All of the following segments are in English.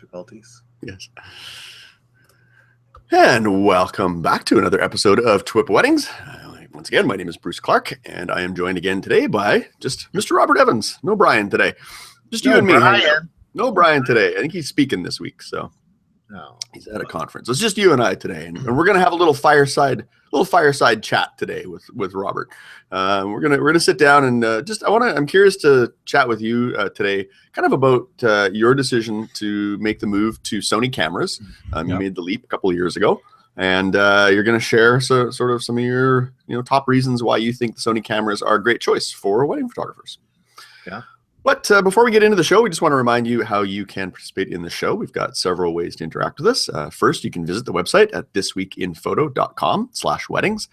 difficulties. Yes. And welcome back to another episode of TWiP Weddings. Once again, my name is Bruce Clark, and I am joined again today by just Mr. Robert Evans. No Brian today. Just you and me. Brian. No Brian today. I think he's speaking this week, so he's at a conference. It's just you and I today, and we're gonna have a little fireside chat today with Robert. We're gonna sit down and I'm curious to chat with you today, kind of about your decision to make the move to Sony cameras. You made the leap a couple of years ago, and you're gonna share sort of some of your top reasons why you think the Sony cameras are a great choice for wedding photographers. Yeah. But before we get into the show, we just want to remind you how you can participate in the show. We've got several ways to interact with us. First, you can visit the website at thisweekinphoto.com/weddings.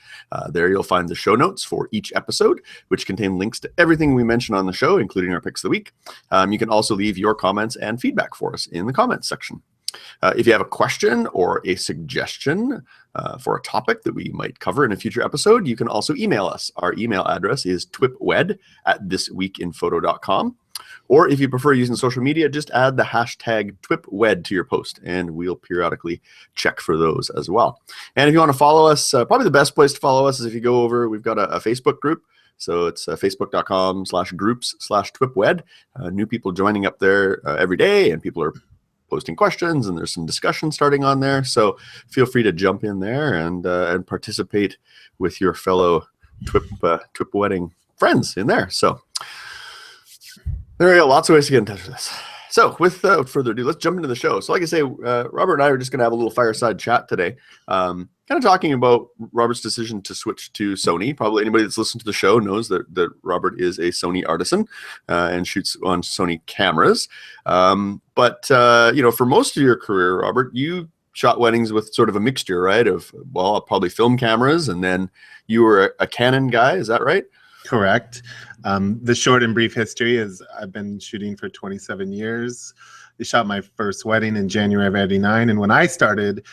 There you'll find the show notes for each episode, which contain links to everything we mention on the show, including our picks of the week. You can also leave your comments and feedback for us in the comments section. If you have a question or a suggestion for a topic that we might cover in a future episode, you can also email us. Our email address is twipwed@thisweekinphoto.com. Or if you prefer using social media, just add the hashtag TWIPWed to your post, and we'll periodically check for those as well. And if you want to follow us, probably the best place to follow us is if you go over, we've got a Facebook group. So it's facebook.com/groups/TWIPWed. New people joining up there every day, and people are posting questions, and there's some discussion starting on there. So feel free to jump in there and participate with your fellow TWIP wedding friends in there. So there we go. Lots of ways to get in touch with us. So without further ado, let's jump into the show. So like I say, Robert and I are just going to have a little fireside chat today, kind of talking about Robert's decision to switch to Sony. Probably anybody that's listened to the show knows that Robert is a Sony artisan and shoots on Sony cameras. But for most of your career, Robert, you shot weddings with sort of a mixture, right? Of, well, probably film cameras, and then you were a Canon guy. Is that right? Correct. The short and brief history is I've been shooting for 27 years. I shot my first wedding in January of '89, and when I started,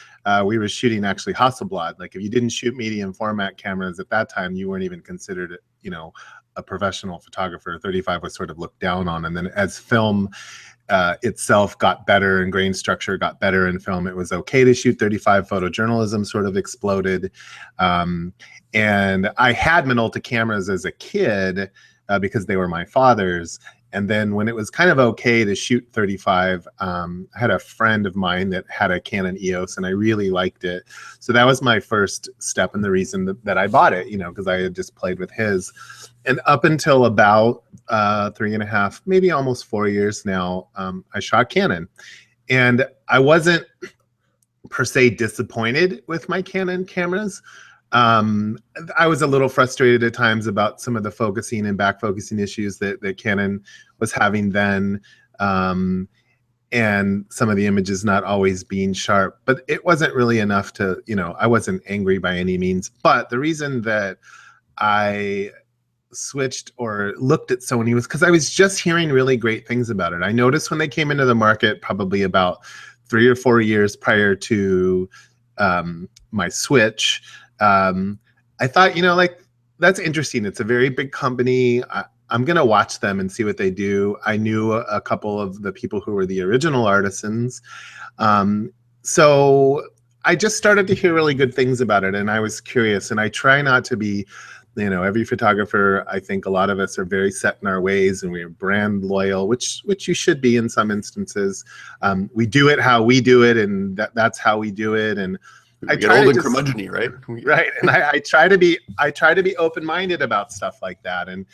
we were shooting actually Hasselblad. Like, if you didn't shoot medium format cameras at that time, you weren't even considered, a professional photographer. 35 was sort of looked down on, and then as film itself got better and grain structure got better in film, it was okay to shoot 35. Photojournalism sort of exploded. And I had Minolta cameras as a kid because they were my father's. And then when it was kind of okay to shoot 35, I had a friend of mine that had a Canon EOS, and I really liked it. So that was my first step, and the reason that I bought it, because I had just played with his. And up until about 3.5, maybe almost 4 years now, I shot Canon. And I wasn't per se disappointed with my Canon cameras. I was a little frustrated at times about some of the focusing and back focusing issues that Canon was having then, and some of the images not always being sharp, but it wasn't really enough to, I wasn't angry by any means. But the reason that I switched or looked at Sony was because I was just hearing really great things about it. I noticed when they came into the market, probably about 3 or 4 years prior to my switch, I thought, that's interesting. It's a very big company. I'm going to watch them and see what they do. I knew a couple of the people who were the original artisans. So I just started to hear really good things about it, and I was curious. And I try not to be, every photographer, I think a lot of us are very set in our ways, and we're brand loyal, which you should be in some instances. We do it how we do it, and that's how we do it. And I get old and curmudgeon-y, right? Right, and I try to be open-minded about stuff like that. And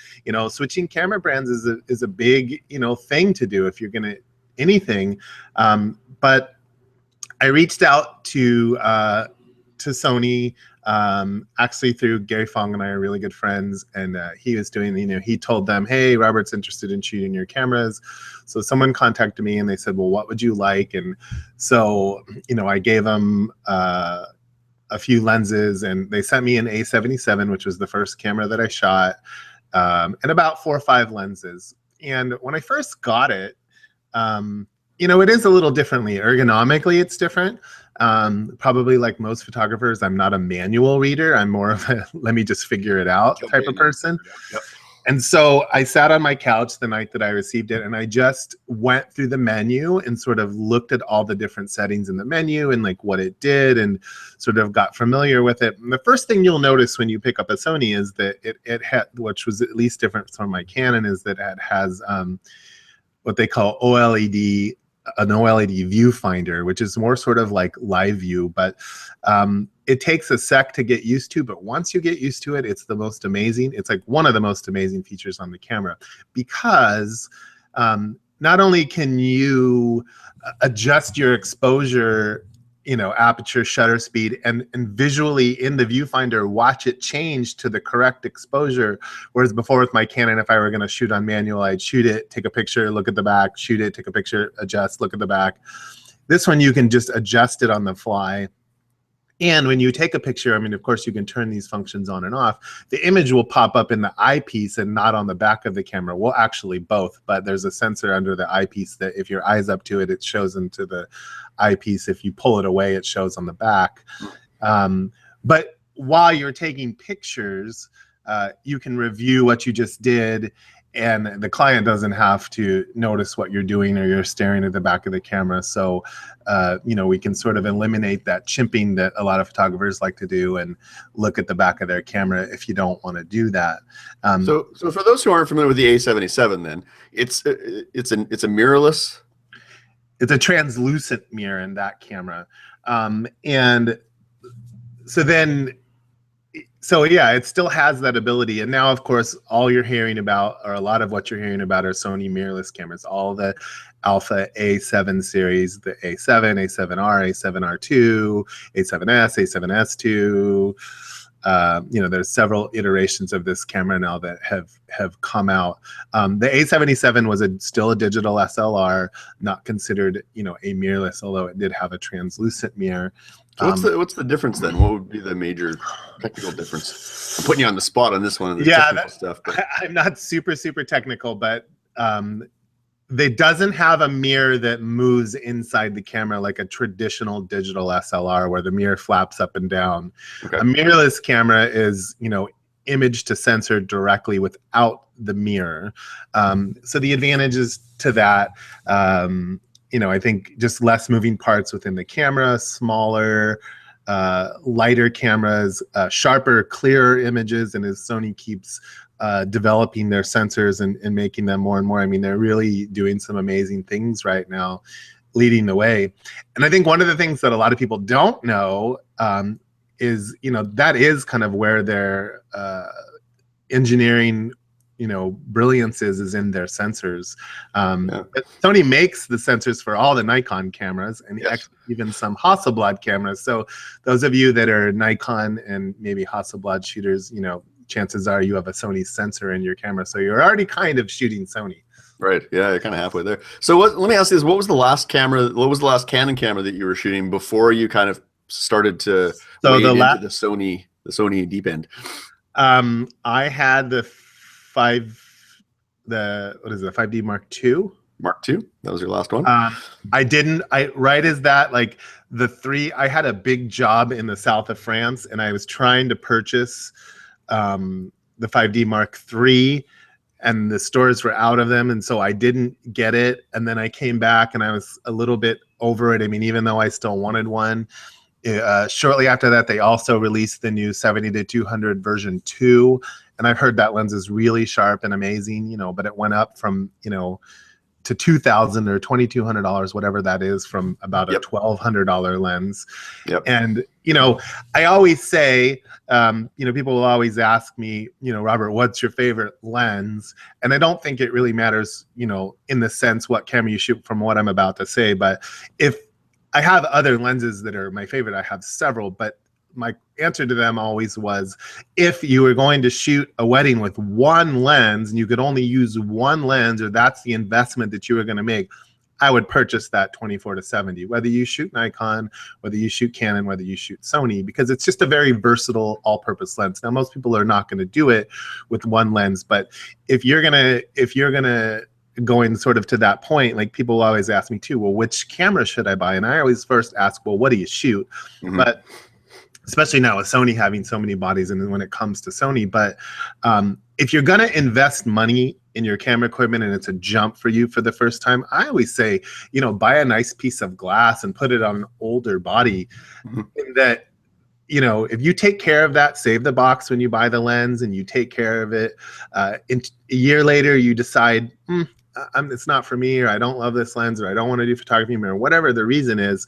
switching camera brands is a big thing to do if you're gonna anything. But I reached out to Sony actually through Gary Fong, and I are really good friends, and he was doing, he told them, hey, Robert's interested in shooting your cameras. So someone contacted me and they said, well, what would you like? And so, I gave them a few lenses, and they sent me an A77, which was the first camera that I shot, and about 4 or 5 lenses. And when I first got it, it is a little differently. Ergonomically, it's different. Probably like most photographers, I'm not a manual reader. I'm more of a let me just figure it out type of person. Yep. And so I sat on my couch the night that I received it, and I just went through the menu and sort of looked at all the different settings in the menu and like what it did, and sort of got familiar with it. And the first thing you'll notice when you pick up a Sony is that it had, which was at least different from my Canon, is that it has what they call OLED, an OLED viewfinder, which is more sort of like live view, but it takes a sec to get used to, but once you get used to it, it's the most amazing. It's like one of the most amazing features on the camera, because not only can you adjust your exposure, aperture, shutter speed, and visually in the viewfinder watch it change to the correct exposure. Whereas before with my Canon, if I were going to shoot on manual, I'd shoot it, take a picture, look at the back, shoot it, take a picture, adjust, look at the back. This one, you can just adjust it on the fly. And when you take a picture, I mean, of course, you can turn these functions on and off. The image will pop up in the eyepiece and not on the back of the camera. Well, actually both, but there's a sensor under the eyepiece that if your eye's up to it, it shows into the eyepiece. If you pull it away, it shows on the back. But while you're taking pictures, you can review what you just did, and the client doesn't have to notice what you're doing or you're staring at the back of the camera. So, we can sort of eliminate that chimping that a lot of photographers like to do and look at the back of their camera if you don't want to do that. So for those who aren't familiar with the A77, then it's a mirrorless. It's a translucent mirror in that camera, and so yeah, it still has that ability. And now, of course, all you're hearing about, or a lot of what you're hearing about, are Sony mirrorless cameras. All the Alpha A7 series, the A7, A7R, A7R2, A7S, A7S2. There's several iterations of this camera now that have come out. The A77 was still a digital SLR, not considered, a mirrorless, although it did have a translucent mirror. So what's the difference then? What would be the major technical difference? I'm putting you on the spot on this one. Technical stuff. But. I'm not super technical, but it doesn't have a mirror that moves inside the camera like a traditional digital SLR where the mirror flaps up and down. Okay. A mirrorless camera is, image to sensor directly without the mirror. So the advantages to that, I think just less moving parts within the camera, smaller, lighter cameras, sharper, clearer images. And as Sony keeps developing their sensors and making them more and more, I mean, they're really doing some amazing things right now, leading the way. And I think one of the things that a lot of people don't know is, that is kind of where their engineering brilliance is in their sensors. Sony makes the sensors for all the Nikon cameras, and actually even some Hasselblad cameras. So those of you that are Nikon and maybe Hasselblad shooters, chances are you have a Sony sensor in your camera, so you're already kind of shooting Sony. Right. Yeah, you're kind of halfway there. So let me ask you this: what was the last Canon camera that you were shooting before you kind of started to wade into the Sony deep end? I had the 5D Mark II. Mark II? That was your last one? Right as that, like the 3, I had a big job in the south of France, and I was trying to purchase the 5D Mark III, and the stores were out of them, and so I didn't get it. And then I came back, and I was a little bit over it. I mean, even though I still wanted one. Shortly after that, they also released the new 70-200 version 2. And I've heard that lens is really sharp and amazing, but it went up from, to $2,000 or $2,200, whatever that is, from about a $1,200 lens. Yep. And, I always say, people will always ask me, Robert, what's your favorite lens? And I don't think it really matters, in the sense what camera you shoot, from what I'm about to say. But if I have other lenses that are my favorite, I have several, but my answer to them always was, if you were going to shoot a wedding with one lens and you could only use one lens, or that's the investment that you were going to make, I would purchase that 24-70, whether you shoot Nikon, whether you shoot Canon, whether you shoot Sony, because it's just a very versatile all-purpose lens. Now, most people are not going to do it with one lens, but if you're gonna going sort of to that point, like people always ask me too, well, which camera should I buy? And I always first ask, well, what do you shoot? Mm-hmm. But especially now with Sony having so many bodies, and when it comes to Sony, but if you're going to invest money in your camera equipment and it's a jump for you for the first time, I always say, you know, buy a nice piece of glass and put it on an older body. In that, you know, if you take care of that, save the box when you buy the lens and you take care of it, in a year later you decide, it's not for me, or I don't love this lens, or I don't want to do photography anymore, or whatever the reason is,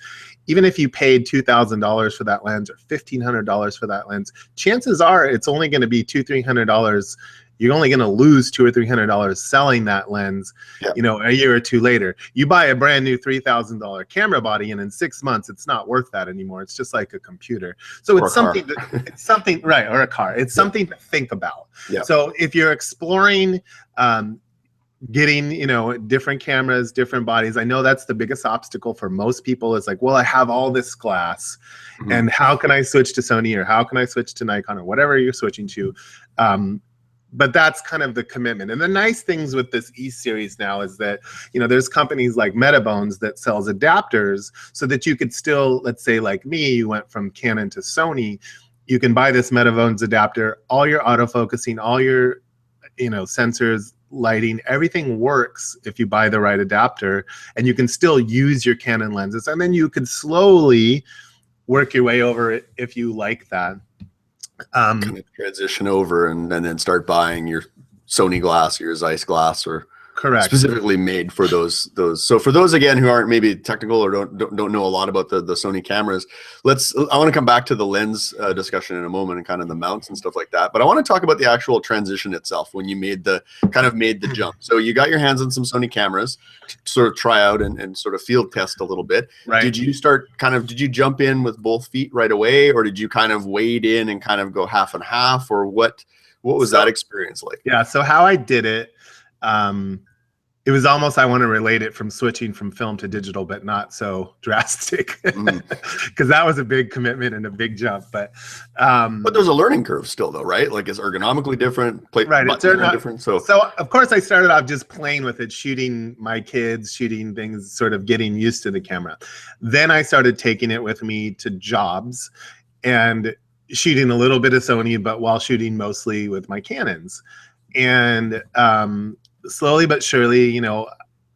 even if you paid $2,000 for that lens or $1,500 for that lens, chances are it's only going to be $200-300. You're only going to lose $200 or $300 selling that lens, you know, a year or two later. You buy a brand new $3,000 camera body, and in 6 months, it's not worth that anymore. It's just like a computer. So it's something, it's something, right, or a car. It's something to think about. So if you're exploring, getting, you know, different cameras, different bodies, I know that's the biggest obstacle for most people, is like, well, I have all this glass, and how can I switch to Sony, or how can I switch to Nikon, or whatever you're switching to? But that's kind of the commitment. And the nice things with this E-series now is that, you know, there's companies like Metabones that sells adapters so that you could still, let's say like me, you went from Canon to Sony, you can buy this Metabones adapter, all your autofocusing, all your, you know, sensors, lighting, everything works if you buy the right adapter, and you can still use your Canon lenses, and then you could slowly work your way over it if you like that. Kind of transition over and then start buying your Sony glass, your Zeiss glass, or specifically made for those. So for those again who aren't maybe technical or don't know a lot about the Sony cameras, I want to come back to the lens discussion in a moment, and kind of the mounts and stuff like that. But I want to talk about the actual transition itself when you made the jump. So you got your hands on some Sony cameras to sort of try out and sort of field test a little bit. Did you did you jump in with both feet right away, or did you kind of wade in and kind of go half and half, or what was that experience like? Yeah, so how I did it, it was almost, I want to relate it from switching from film to digital, but not so drastic, because that was a big commitment and a big jump. But there's a learning curve still, though, right? Like, it's ergonomically different, it's different. So of course I started off just playing with it, shooting my kids, shooting things, sort of getting used to the camera. Then I started taking it with me to jobs and shooting a little bit of Sony, but while shooting mostly with my Canons. And slowly but surely, you know,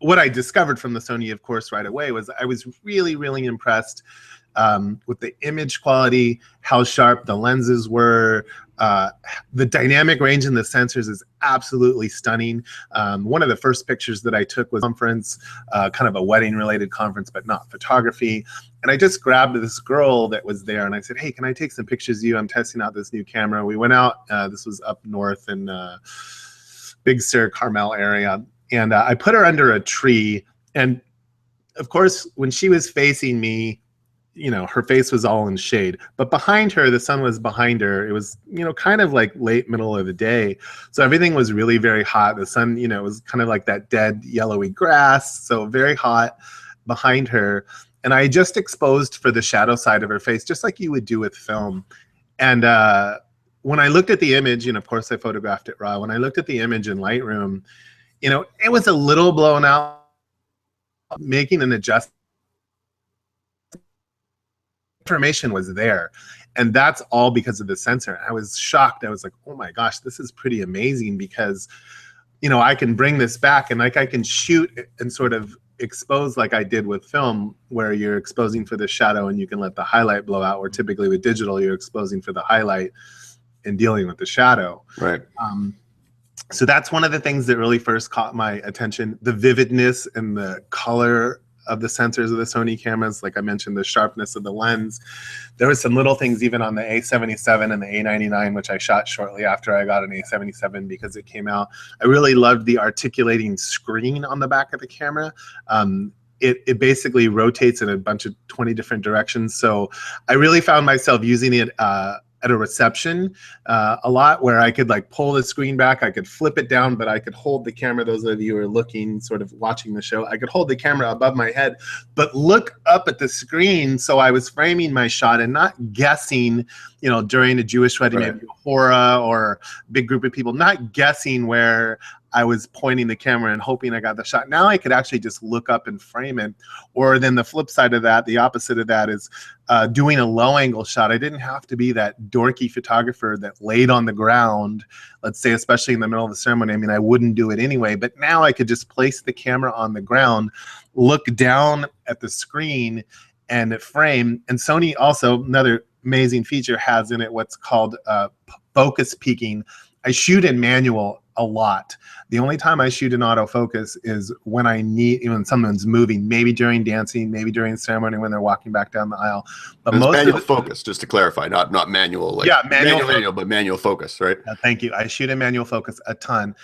what I discovered from the Sony, of course, right away was I was really, really impressed with the image quality, how sharp the lenses were. The dynamic range in the sensors is absolutely stunning. One of the first pictures that I took was a conference, kind of a wedding-related conference, but not photography. And I just grabbed this girl that was there, and I said, hey, can I take some pictures of you? I'm testing out this new camera. We went out, this was up north in Big Sur, Carmel area. And I put her under a tree. And of course, when she was facing me, you know, her face was all in shade. But behind her, the sun was behind her. It was, you know, kind of like late middle of the day. So everything was really very hot. The sun, you know, was kind of like that dead yellowy grass. So very hot behind her. And I just exposed for the shadow side of her face, just like you would do with film. And when I looked at the image, and of course I photographed it raw, when I looked at the image in Lightroom, you know, it was a little blown out. Making an adjustment, information was there. And that's all because of the sensor. I was shocked. I was like, oh my gosh, this is pretty amazing, because, you know, I can bring this back and like I can shoot and sort of expose like I did with film, where you're exposing for the shadow and you can let the highlight blow out, or typically with digital, you're exposing for the highlight and dealing with the shadow. Right. So that's one of the things that really first caught my attention, the vividness and the color of the sensors of the Sony cameras. Like I mentioned, the sharpness of the lens. There were some little things even on the A77 and the A99, which I shot shortly after I got an A77 because it came out. I really loved the articulating screen on the back of the camera. It basically rotates in a bunch of 20 different directions. So I really found myself using it at a reception a lot, where I could like pull the screen back, I could flip it down, but I could hold the camera, those of you who are looking, sort of watching the show, I could hold the camera above my head, but look up at the screen. So I was framing my shot and not guessing, you know, during a Jewish wedding, maybe a hora or a big group of people, not guessing where I was pointing the camera and hoping I got the shot. Now I could actually just look up and frame it. Or then the flip side of that, the opposite of that is doing a low angle shot. I didn't have to be that dorky photographer that laid on the ground, let's say, especially in the middle of the ceremony. I mean, I wouldn't do it anyway, but now I could just place the camera on the ground, look down at the screen and frame. And Sony also, another amazing feature, has in it what's called focus peaking. I shoot in manual a lot. The only time I shoot in autofocus is when I need, when someone's moving, maybe during dancing, maybe during ceremony when they're walking back down the aisle. But most manual focus, just to clarify, not manual. Like, yeah, manual, but manual focus, right? Thank you. I shoot in manual focus a ton.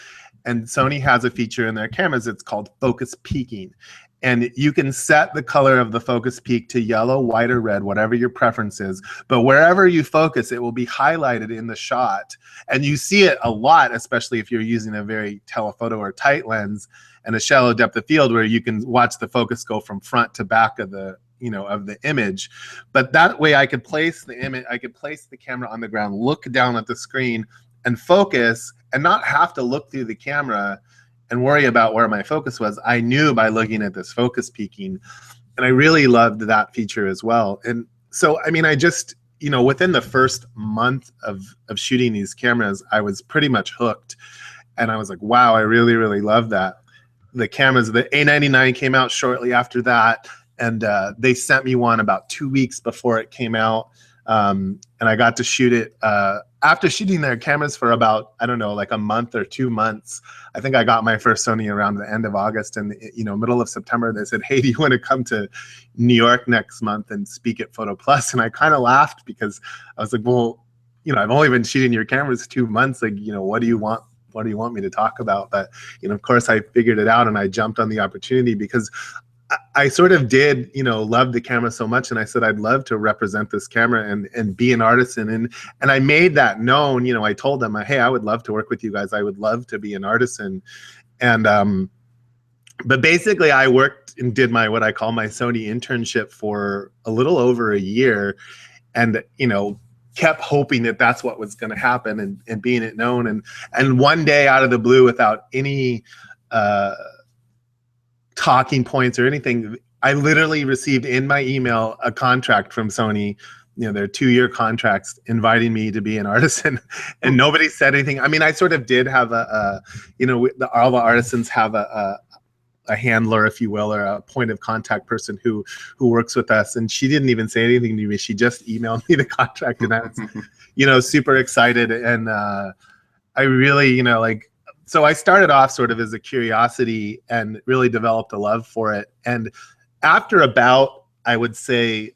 And Sony has a feature in their cameras. It's called focus peaking. And you can set the color of the focus peak to yellow, white, or red, whatever your preference is. But wherever you focus, it will be highlighted in the shot. And you see it a lot, especially if you're using a very telephoto or tight lens and a shallow depth of field, where you can watch the focus go from front to back of the, of the image. But that way I could place the image, I could place the camera on the ground, look down at the screen and focus, and not have to look through the camera and worry about where my focus was. I knew by looking at this focus peaking, and I really loved that feature as well. And so, I mean, I just, within the first month of shooting these cameras, I was pretty much hooked. And I was like, wow, I really, really love that. The cameras, the A99 came out shortly after that, and they sent me one about 2 weeks before it came out. And I got to shoot it after shooting their cameras for about, I don't know, like a month or 2 months. I think I got my first Sony around the end of August, and middle of September, they said, hey, do you want to come to New York next month and speak at Photo Plus? And I kind of laughed, because I was like, well, I've only been shooting your cameras 2 months. Like, what do you want? What do you want me to talk about? But, of course I figured it out, and I jumped on the opportunity because I sort of did, love the camera so much, and I said I'd love to represent this camera and be an artisan, and I made that known. I told them, hey, I would love to work with you guys. I would love to be an artisan, and but basically I worked and did what I call my Sony internship for a little over a year, and kept hoping that that's what was going to happen, and being it known, and one day out of the blue, without any talking points or anything, I literally received in my email a contract from Sony, their 2-year contracts, inviting me to be an artisan, and nobody said anything. I mean, I sort of did have all the artisans have a handler, if you will, or a point of contact person who works with us, and she didn't even say anything to me. She just emailed me the contract, and I was super excited, and I really, so I started off sort of as a curiosity and really developed a love for it. And after about, I would say,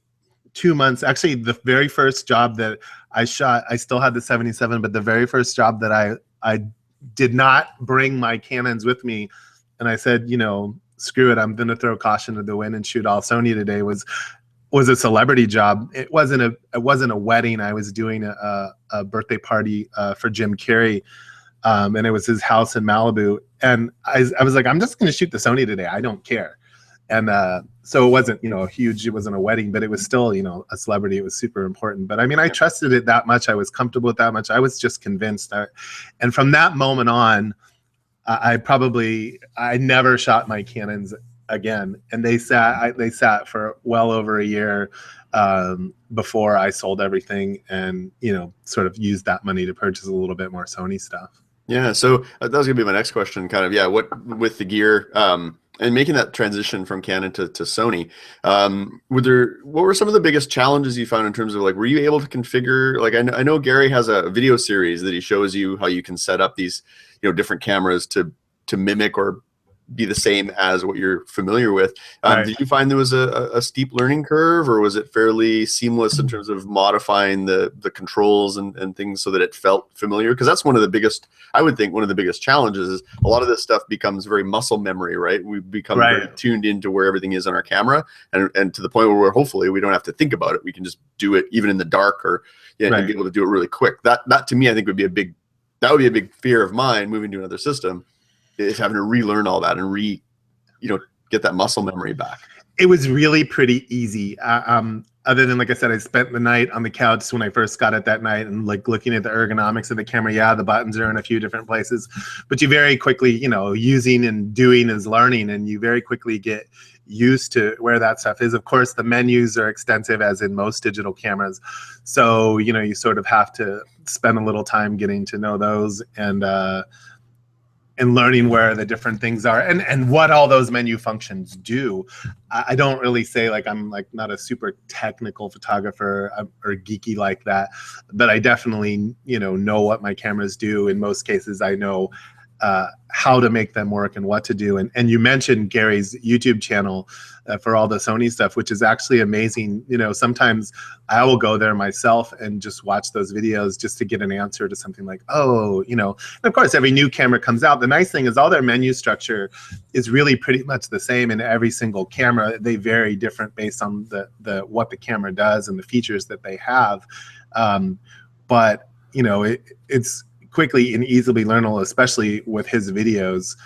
2 months, actually the very first job that I shot, I still had the 77, but the very first job that I did not bring my Canons with me, and I said, screw it, I'm gonna throw caution to the wind and shoot all Sony today, was a celebrity job. It wasn't a wedding. I was doing a birthday party for Jim Carrey. And it was his house in Malibu. And I was like, I'm just going to shoot the Sony today. I don't care. And so it wasn't, huge. It wasn't a wedding, but it was still, a celebrity. It was super important. But I mean, I trusted it that much. I was comfortable with that much. I was just convinced. And from that moment on, I never shot my Canons again. And they sat for well over a year before I sold everything and, sort of used that money to purchase a little bit more Sony stuff. Yeah, so that was gonna be my next question. Kind of, yeah, what with the gear and making that transition from Canon to Sony, what were some of the biggest challenges you found in terms of, like, were you able to configure? Like, I know Gary has a video series that he shows you how you can set up these different cameras to mimic or be the same as what you're familiar with. Right. Did you find there was a steep learning curve, or was it fairly seamless in terms of modifying the controls and things so that it felt familiar? Because that's one of the biggest, I would think, one of the biggest challenges is a lot of this stuff becomes very muscle memory, right? We become very tuned into where everything is on our camera, and to the point where hopefully we don't have to think about it. We can just do it even in the dark, or and be able to do it really quick. That to me, I think would be a big fear of mine moving to another system, is having to relearn all that and get that muscle memory back. It was really pretty easy. Other than, like I said, I spent the night on the couch when I first got it that night and like looking at the ergonomics of the camera. Yeah, the buttons are in a few different places, but you very quickly, you know, using and doing is learning, and you very quickly get used to where that stuff is. Of course, the menus are extensive, as in most digital cameras. So, you know, you sort of have to spend a little time getting to know those and learning where the different things are and what all those menu functions do. I don't really say like I'm like not a super technical photographer or geeky like that, but I definitely, you know what my cameras do. In most cases, I know how to make them work and what to do. And you mentioned Gary's YouTube channel for all the Sony stuff, which is actually amazing. You know, sometimes I will go there myself and just watch those videos just to get an answer to something like, oh, you know, and of course, every new camera comes out. The nice thing is all their menu structure is really pretty much the same in every single camera. They vary different based on the what the camera does and the features that they have. But, you know, it's quickly and easily learnable, especially with his videos.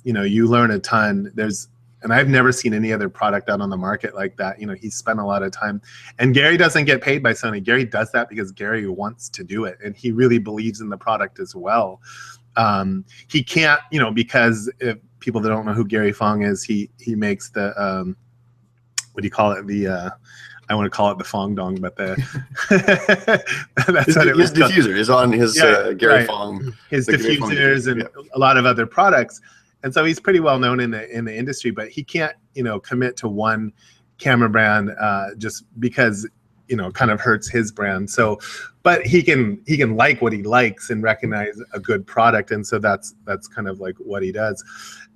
You know, you learn a ton. And I've never seen any other product out on the market like that. You know, he spent a lot of time, and Gary doesn't get paid by Sony. Gary does that because Gary wants to do it, and he really believes in the product as well. He can't, you know, because if people that don't know who Gary Fong is, he makes the what do you call it? The I want to call it the Fong Dong, but the that's what it was. His diffuser is on his Gary Fong. His diffusers and a lot of other products, and so he's pretty well known in the industry. But he can't, you know, commit to one camera brand just because, you know, kind of hurts his brand. So, but he can like what he likes and recognize a good product, and so that's kind of like what he does.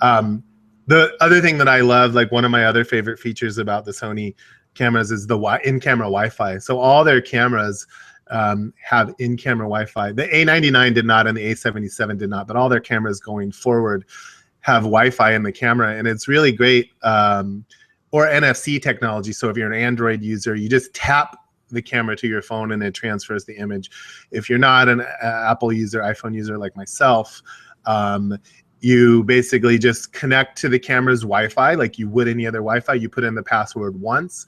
The other thing that I love, like one of my other favorite features about the Sony cameras is the in-camera Wi-Fi. So all their cameras have in-camera Wi-Fi. The A99 did not, and the A77 did not, but all their cameras going forward have Wi-Fi in the camera, and it's really great. Or NFC technology. So if you're an Android user, you just tap the camera to your phone and it transfers the image. If you're not an Apple user, iPhone user like myself, you basically just connect to the camera's Wi-Fi like you would any other Wi-Fi. You put in the password once.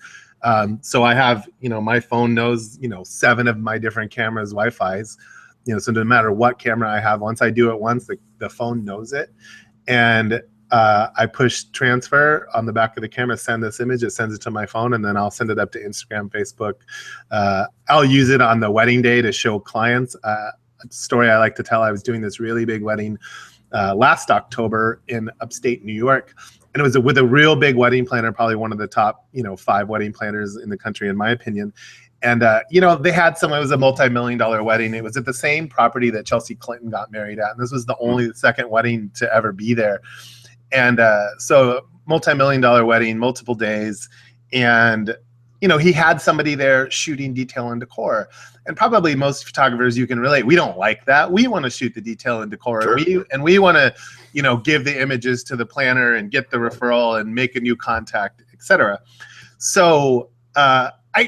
So I have, you know, my phone knows, you know, 7 of my different cameras' Wi-Fis. You know, so no matter what camera I have, once I do it once, the phone knows it. And I push transfer on the back of the camera, send this image, it sends it to my phone, and then I'll send it up to Instagram, Facebook. I'll use it on the wedding day to show clients. A story I like to tell, I was doing this really big wedding last October in upstate New York. And it was with a real big wedding planner, probably one of the top, you know, 5 wedding planners in the country, in my opinion. And, you know, they had it was a multi-million-dollar wedding. It was at the same property that Chelsea Clinton got married at. And this was the second wedding to ever be there. And so multi-million-dollar wedding, multiple days. And, you know, he had somebody there shooting detail and decor. And probably most photographers, you can relate. We don't like that. We want to shoot the detail and decor. Sure. And we want to, you know, give the images to the planner and get the referral and make a new contact, etc. So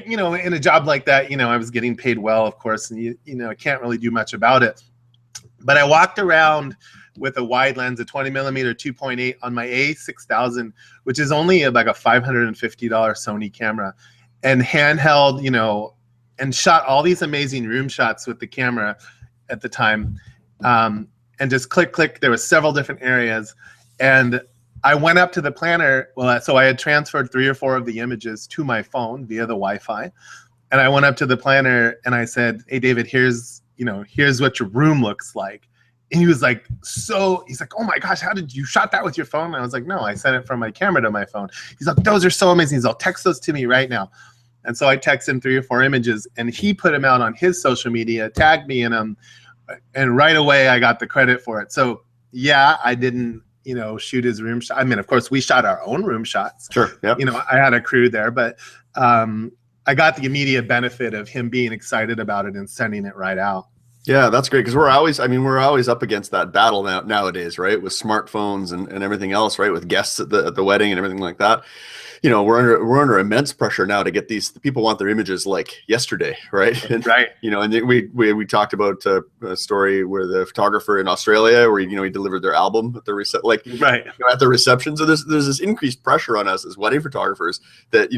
you know, in a job like that, you know, I was getting paid well, of course, and you know, I can't really do much about it. But I walked around with a wide lens, a 20mm 2.8 on my A6000, which is only like a $550 Sony camera, and handheld, you know, and shot all these amazing room shots with the camera at the time. And just click. There were several different areas. And I went up to the planner. Well, so I had transferred 3 or 4 of the images to my phone via the Wi-Fi. And I went up to the planner and I said, hey, David, here's what your room looks like. And he was like, he's like, oh my gosh, how did you shot that with your phone? And I was like, no, I sent it from my camera to my phone. He's like, those are so amazing. He's like, text those to me right now. And so I texted him 3 or 4 images, and he put them out on his social media, tagged me in them, and right away I got the credit for it. So yeah, I didn't, you know, shoot his room shot. I mean, of course, we shot our own room shots. Sure. Yep. You know, I had a crew there, but I got the immediate benefit of him being excited about it and sending it right out. Yeah, that's great, because we're always up against that battle nowadays, right? With smartphones and everything else, right? With guests at the wedding and everything like that. you know, we're under immense pressure now to get these. People want their images like yesterday, right? And, Right. You know, and we talked about a story where the photographer in Australia, where he delivered their album at the Right. at the reception. So there's this increased pressure on us as wedding photographers that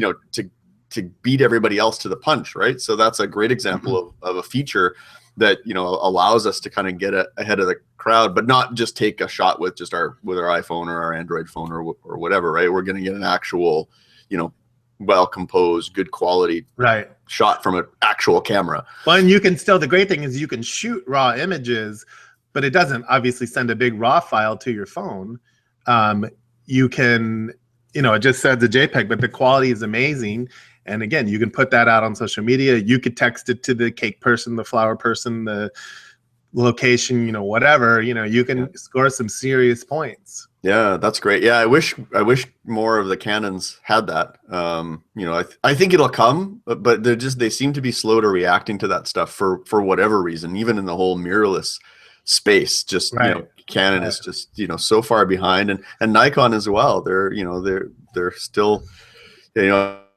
to beat everybody else to the punch, right? So that's a great example of a feature that allows us to kind of get ahead of the crowd, but not just take a shot with just our iPhone or our Android phone or whatever, right? We're going to get an actual, well composed, good quality shot from an actual camera. Well, and you can still, the great thing is you can shoot raw images, but it doesn't obviously send a big raw file to your phone. You can, it just sends a JPEG, but the quality is amazing. And again, you can put that out on social media. You could text it to the cake person, the flower person, the location, whatever. You can score some serious points. Yeah, that's great. Yeah, I wish more of the Canons had that. I think it'll come, but they seem to be slow to reacting to that stuff for whatever reason. Even in the whole mirrorless space, just Canon is just so far behind, and Nikon as well. They're still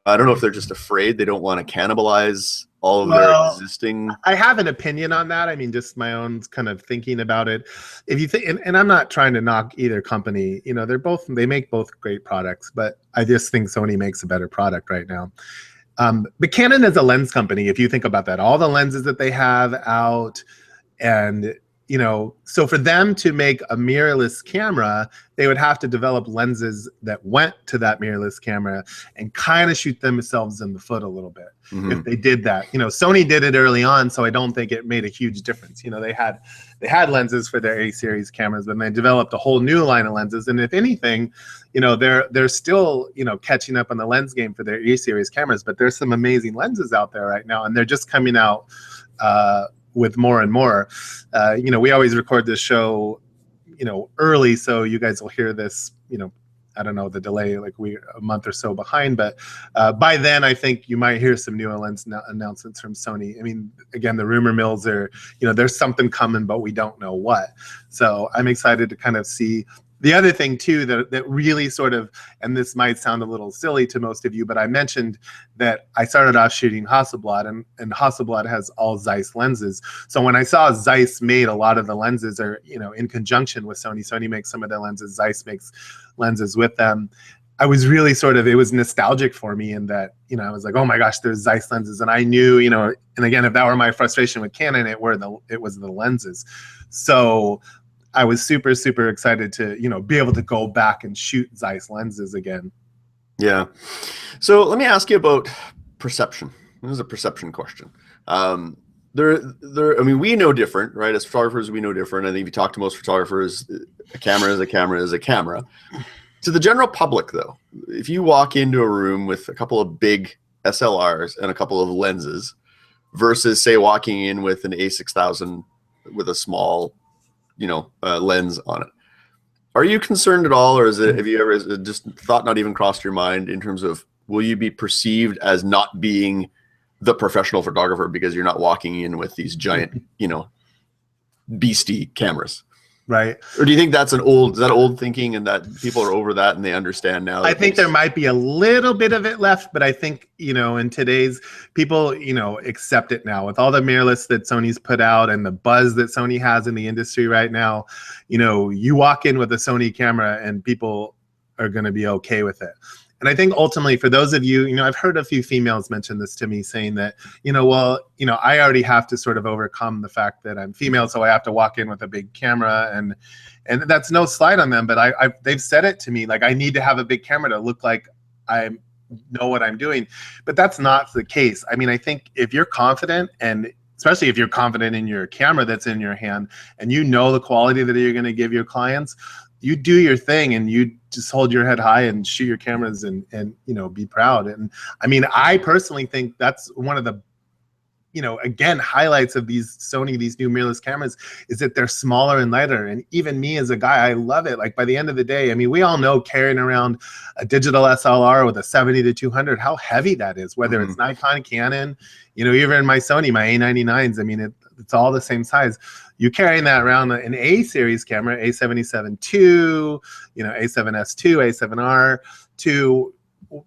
I don't know if they're just afraid, they don't want to cannibalize all of their existing. I have an opinion on that. I mean, just my own kind of thinking about it. If you think, and I'm not trying to knock either company, they make both great products, but I just think Sony makes a better product right now. But Canon is a lens company. If you think about that, all the lenses that they have out, and so for them to make a mirrorless camera, they would have to develop lenses that went to that mirrorless camera and kind of shoot themselves in the foot a little bit. If they did that. Sony did it early on, so I don't think it made a huge difference. They had lenses for their A series cameras, but they developed a whole new line of lenses. And if anything, they're still catching up on the lens game for their A series cameras. But there's some amazing lenses out there right now, and they're just coming out with more and more. We always record this show, early, so you guys will hear this, I don't know, the delay, like a month or so behind, but by then I think you might hear some new lens announcements from Sony. I mean, again, the rumor mills are, there's something coming, but we don't know what. So I'm excited to kind of see. The other thing too that really sort of, and this might sound a little silly to most of you, but I mentioned that I started off shooting Hasselblad, and Hasselblad has all Zeiss lenses. So when I saw Zeiss made a lot of the lenses, or in conjunction with Sony, Sony makes some of their lenses, Zeiss makes lenses with them, I was really it was nostalgic for me in that, I was like, oh my gosh, there's Zeiss lenses. And I knew, and again, if that were my frustration with Canon, it was the lenses. So I was super, super excited to, be able to go back and shoot Zeiss lenses again. Yeah. So let me ask you about perception. This is a perception question. I mean, we know different, right? As photographers, we know different. I think if you talk to most photographers, a camera is a camera is a camera. To the general public, though, if you walk into a room with a couple of big SLRs and a couple of lenses versus, say, walking in with an A6000 with a small lens on it, are you concerned at all, or have you ever just thought not even crossed your mind in terms of, will you be perceived as not being the professional photographer because you're not walking in with these giant beastie cameras? Right. Or do you think that's old thinking, and that people are over that and they understand now? I think there might be a little bit of it left, but I think, in today's people, accept it now with all the mirrorless that Sony's put out and the buzz that Sony has in the industry right now. You walk in with a Sony camera and people are going to be okay with it. And I think ultimately for those of you, I've heard a few females mention this to me, saying that, I already have to sort of overcome the fact that I'm female, so I have to walk in with a big camera, and that's no slight on them, but they've said it to me, like, I need to have a big camera to look like I know what I'm doing. But that's not the case. I mean, I think if you're confident, and especially if you're confident in your camera that's in your hand, and the quality that you're going to give your clients, you do your thing and you just hold your head high and shoot your cameras and be proud. And I mean, I personally think that's one of the, again, highlights of these new mirrorless cameras, is that they're smaller and lighter. And even me as a guy, I love it. Like, by the end of the day, I mean, we all know carrying around a digital SLR with a 70-200, how heavy that is, whether it's Nikon, Canon, even my Sony, my A99s, I mean, it's all the same size. You carrying that around an A series camera, A77 II, A7S II, A7R II,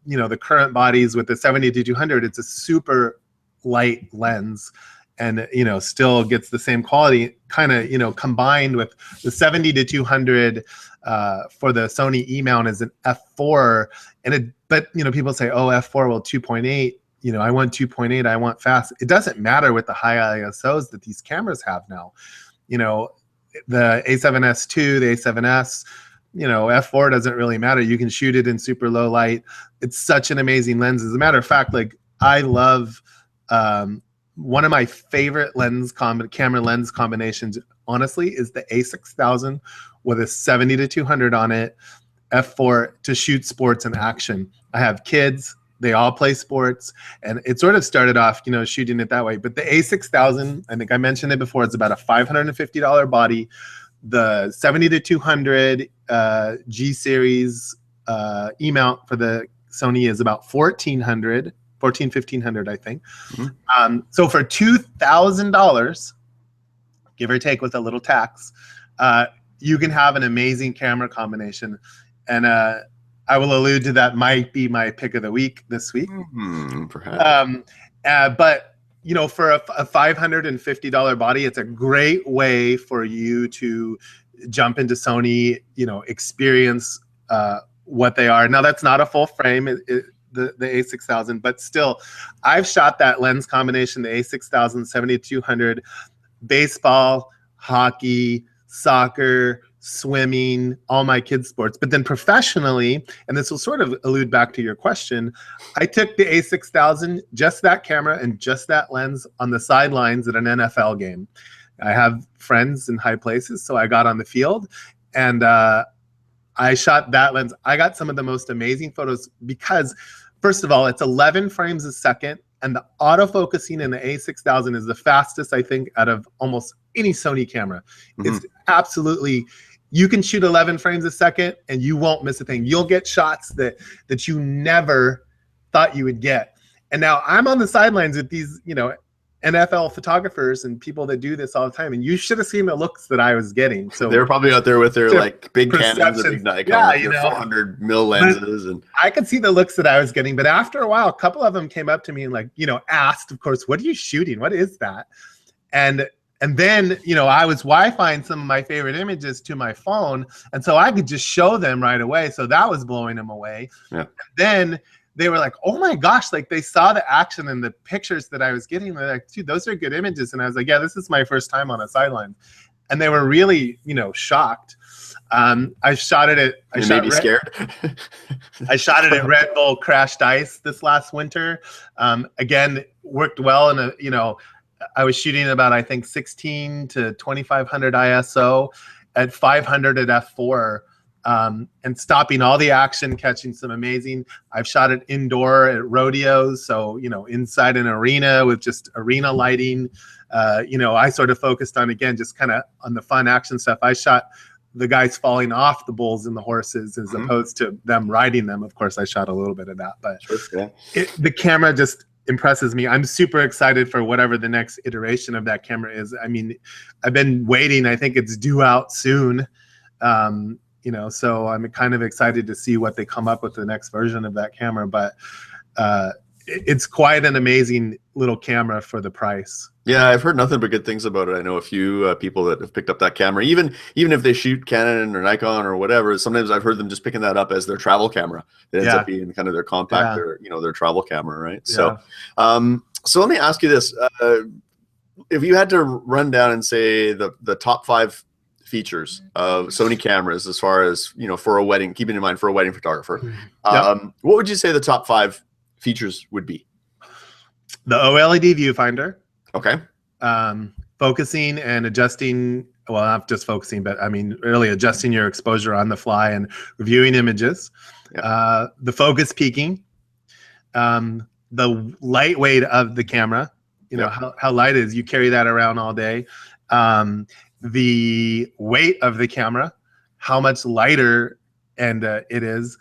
the current bodies with the 70-200, it's a super light lens, and still gets the same quality, kind of combined with the 70-200 for the Sony E mount is an f4, but people say, oh, f4, well, 2.8, I want 2.8, I want fast. It doesn't matter with the high ISOs that these cameras have now. The A7S II, the A7S, f4 doesn't really matter. You can shoot it in super low light. It's such an amazing lens. As a matter of fact, like, I love one of my favorite camera lens combinations, honestly, is the A6000 with a 70-200 on it, f4, to shoot sports and action. I have kids. They all play sports, and it sort of started off, shooting it that way. But the A6000, I think I mentioned it before, it's about a $550 body. The 70-200 G series E mount for the Sony is about $1,400, I think. Mm-hmm. So for $2,000, give or take with a little tax, you can have an amazing camera combination. And I will allude to that might be my pick of the week this week. Mm-hmm, perhaps. But for a $550 body, it's a great way for you to jump into Sony, experience what they are. Now, that's not a full frame, the A6000, but still, I've shot that lens combination, the A6000, 70-200, baseball, hockey, soccer, swimming, all my kids' sports. But then professionally, and this will sort of allude back to your question, I took the A6000, just that camera and just that lens, on the sidelines at an NFL game. I have friends in high places, so I got on the field and I shot that lens. I got some of the most amazing photos because, first of all, it's 11 frames a second, and the autofocusing in the A6000 is the fastest, I think, out of almost any Sony camera. Mm-hmm. It's absolutely, you can shoot 11 frames a second and you won't miss a thing. You'll get shots that you never thought you would get. And now I'm on the sidelines with these, NFL photographers and people that do this all the time, and you should have seen the looks that I was getting. So they were probably out there with their like big Canons and big Nikon, their 400 mil lenses, and I could see the looks that I was getting. But after a while, a couple of them came up to me and asked, of course, what are you shooting? What is that? And then, I was Wi-Fiing some of my favorite images to my phone, and so I could just show them right away. So that was blowing them away. Yeah. And then they were like, oh my gosh, like they saw the action and the pictures that I was getting. They're like, dude, those are good images. And I was like, yeah, this is my first time on a sideline. And they were really, shocked. I shot it at, scared. I shot it at Red Bull Crashed Ice this last winter. Again, worked well. And, I was shooting about, I think, 16 to 2500 ISO at 500 at f4. And stopping all the action, catching some amazing. I've shot it indoor at rodeos, so inside an arena with just arena lighting. I sort of focused on, again, just kind of on the fun action stuff. I shot the guys falling off the bulls and the horses as opposed to them riding them. Of course, I shot a little bit of that, but the camera just impresses me. I'm super excited for whatever the next iteration of that camera is. I mean, I've been waiting. I think it's due out soon. So I'm kind of excited to see what they come up with the next version of that camera. But it's quite an amazing little camera for the price. Yeah, I've heard nothing but good things about it. I know a few people that have picked up that camera. Even if they shoot Canon or Nikon or whatever, sometimes I've heard them just picking that up as their travel camera. It ends up being kind of their compact, their travel camera, right? Yeah. So let me ask you this: if you had to run down and say the top 5 features of Sony cameras, as far as for a wedding, keeping in mind for a wedding photographer, what would you say the top 5 features would be? The OLED viewfinder. Okay. Focusing and adjusting, well, not just focusing, but I mean really adjusting your exposure on the fly and reviewing images. The focus peaking, the lightweight of the camera, how light it is, you carry that around all day. The weight of the camera, how much lighter it is.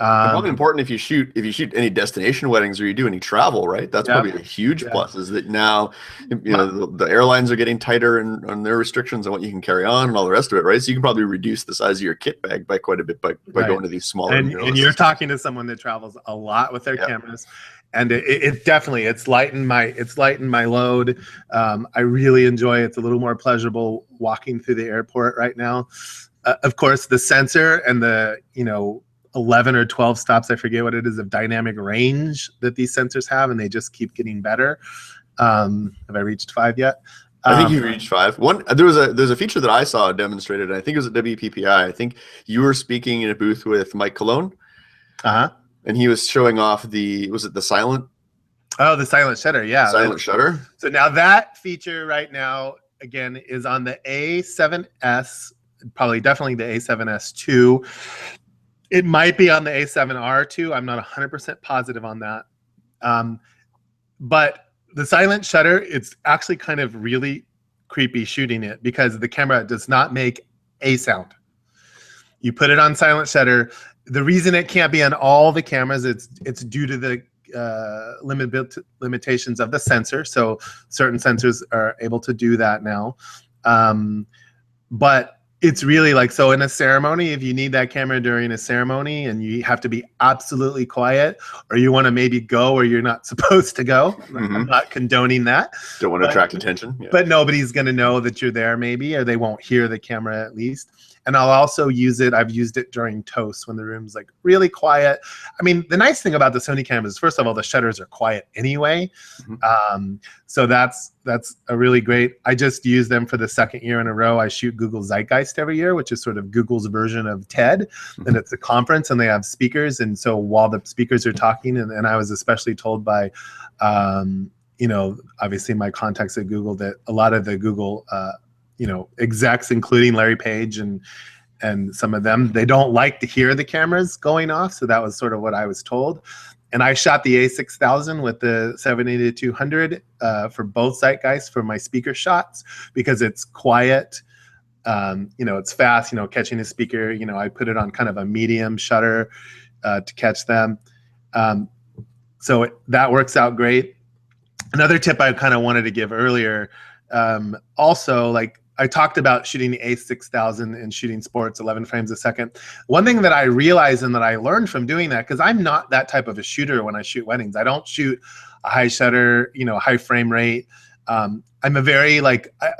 And probably important if you shoot any destination weddings or you do any travel, right? That's Yeah. probably a huge plus. Is that now, you know, the airlines are getting tighter on their restrictions on what you can carry on and all the rest of it, right? So you can probably reduce the size of your kit bag by quite a bit by going to these smaller. And you're talking to someone that travels a lot with their cameras, and it definitely it's lightened my load. I really enjoy it. It's a little more pleasurable walking through the airport right now. Of course, the sensor and the 11 or 12 stops, I forget what it is, of dynamic range that these sensors have, and they just keep getting better. Have I reached 5 yet? I think you reached 5. There's a feature that I saw demonstrated, and I think it was at WPPI. I think you were speaking in a booth with Mike Cologne. And he was showing off the silent? Oh, the silent shutter, yeah. Silent shutter. So now that feature right now, again, is on the A7S, definitely the A7S2. It might be on the A7R too. I'm not 100% positive on that. But the silent shutter, it's actually kind of really creepy shooting it because the camera does not make a sound. You put it on silent shutter. The reason it can't be on all the cameras, it's due to the limitations of the sensor. So certain sensors are able to do that now. But it's really like, so in a ceremony, if you need that camera during a ceremony and you have to be absolutely quiet, or you want to maybe go where you're not supposed to go, I'm not condoning that. Don't want to attract attention. Yeah. But nobody's going to know that you're there maybe, or they won't hear the camera at least. And I'll also use it. I've used it during toasts when the room's like really quiet. I mean, the nice thing about the Sony cameras is, first of all, the shutters are quiet anyway. So that's a really great. I just use them for the 2nd year in a row. I shoot Google Zeitgeist every year, which is sort of Google's version of TED. And it's a conference and they have speakers. And so while the speakers are talking, and I was especially told by, obviously my contacts at Google, that a lot of the Google execs, including Larry Page and some of them, they don't like to hear the cameras going off. So that was sort of what I was told. And I shot the A6000 with the 780-200 for both Zeitgeist for my speaker shots because it's quiet. It's fast, catching a speaker. I put it on kind of a medium shutter to catch them. So that works out great. Another tip I kind of wanted to give earlier, also, like, I talked about shooting the A6000 and shooting sports 11 frames a second. One thing that I realized and that I learned from doing that, because I'm not that type of a shooter when I shoot weddings. I don't shoot a high shutter, high frame rate. I'm a very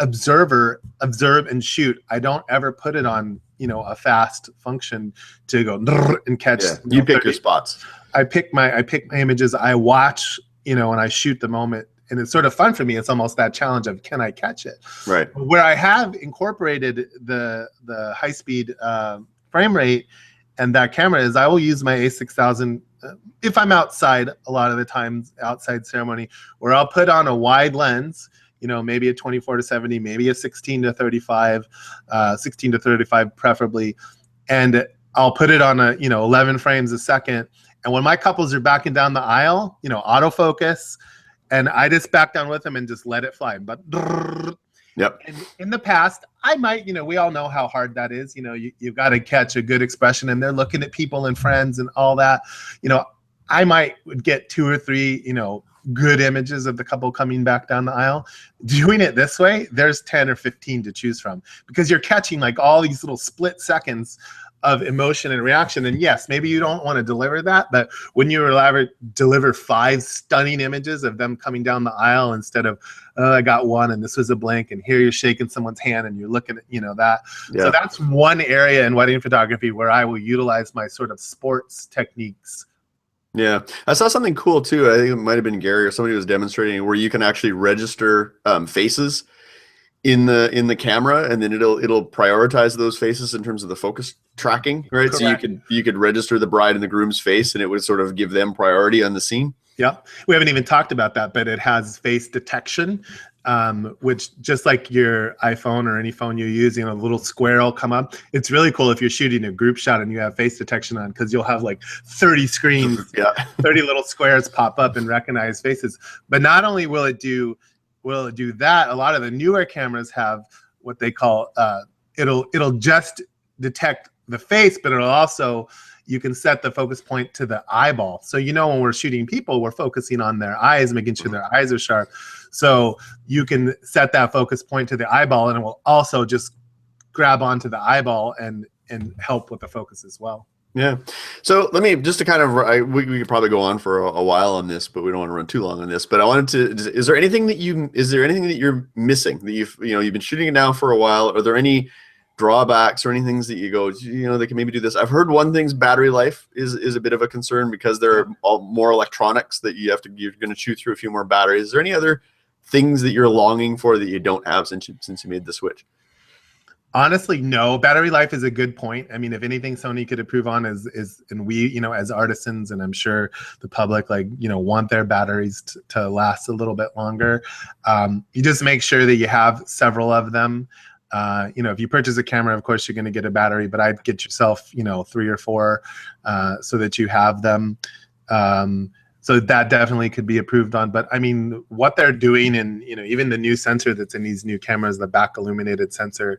observe and shoot. I don't ever put it on, a fast function to go and catch. Yeah, you pick your spots. I pick my images. I watch, and I shoot the moment. And it's sort of fun for me. It's almost that challenge of, can I catch it? Right. Where I have incorporated the high speed frame rate and that camera is, I will use my A6000 if I'm outside, a lot of the times outside ceremony, where I'll put on a wide lens, maybe a 24-70, maybe a 16-35, 16-35 preferably, and I'll put it on a 11 frames a second. And when my couples are backing down the aisle, autofocus. And I just back down with them and just let it fly. But yep. And in the past, I might, we all know how hard that is. You've got to catch a good expression, and they're looking at people and friends and all that. I might get 2 or 3, good images of the couple coming back down the aisle. Doing it this way, there's 10 or 15 to choose from because you're catching like all these little split seconds of emotion and reaction. And yes, maybe you don't want to deliver that, but when you deliver 5 stunning images of them coming down the aisle instead of, I got one and this was a blank, and here you're shaking someone's hand and you're looking at, that. Yeah. So that's one area in wedding photography where I will utilize my sort of sports techniques. Yeah, I saw something cool too. I think it might have been Gary or somebody was demonstrating where you can actually register faces in the camera, and then it'll prioritize those faces in terms of the focus tracking, right? Correct. So you could register the bride and the groom's face, and it would sort of give them priority on the scene. Yeah, we haven't even talked about that, but it has face detection, which just like your iPhone or any phone you use, a little square will come up. It's really cool if you're shooting a group shot and you have face detection on, because you'll have like 30 screens, 30 little squares pop up and recognize faces. But not only will it do that, a lot of the newer cameras have what they call it'll just detect the face, but it'll also you can set the focus point to the eyeball. So, when we're shooting people, we're focusing on their eyes, making sure their eyes are sharp. So you can set that focus point to the eyeball, and it will also just grab onto the eyeball and help with the focus as well. Yeah. So let me just to kind of, we could probably go on for a while on this, but we don't want to run too long on this. But I wanted to, is there anything that you're missing that you've been shooting it now for a while? Are there any drawbacks or any things that you go, they can maybe do this? I've heard one thing's battery life is a bit of a concern because there are more electronics that you're going to chew through a few more batteries. Is there any other things that you're longing for that you don't have since you made the switch? Honestly, no. Battery life is a good point. I mean, if anything Sony could improve on is and we, as artisans, and I'm sure the public, want their batteries to last a little bit longer. You just make sure that you have several of them. If you purchase a camera, of course, you're going to get a battery, but I'd get yourself, 3 or 4 so that you have them. So that definitely could be improved on. But I mean, what they're doing, and even the new sensor that's in these new cameras, the back illuminated sensor,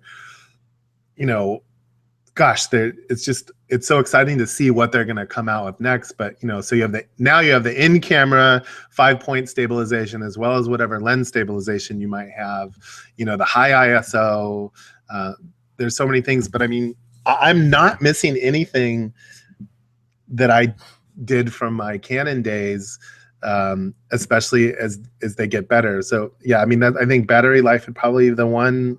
gosh, it's so exciting to see what they're going to come out with next. But so you have the in-camera 5-point stabilization as well as whatever lens stabilization you might have. The high ISO. There's so many things, but I mean, I'm not missing anything that I did from my Canon days, especially as they get better. So yeah, I mean, I think battery life would probably be the one